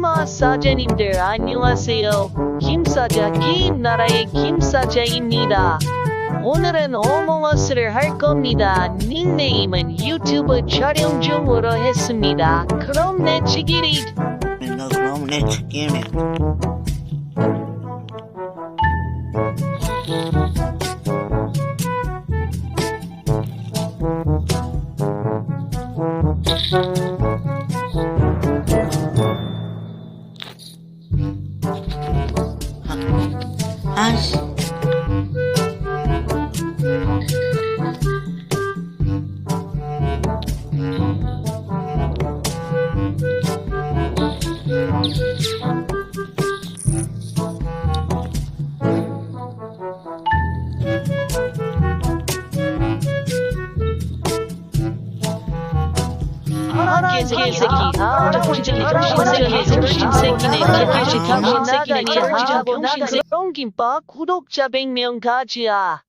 시마 사자님들 안녕하세요. 김사자 게임나라의 김사자입니다. 오늘은 어몽어스를 할 겁니다. 닉네임은 유튜브 촬영 중으로 했습니다. 그럼 내치기리. 그럼 내치기리. 아씨. 개새끼 정신새끼네 개새끼 정신새끼네 똥김밥 구독자 100명 가지야.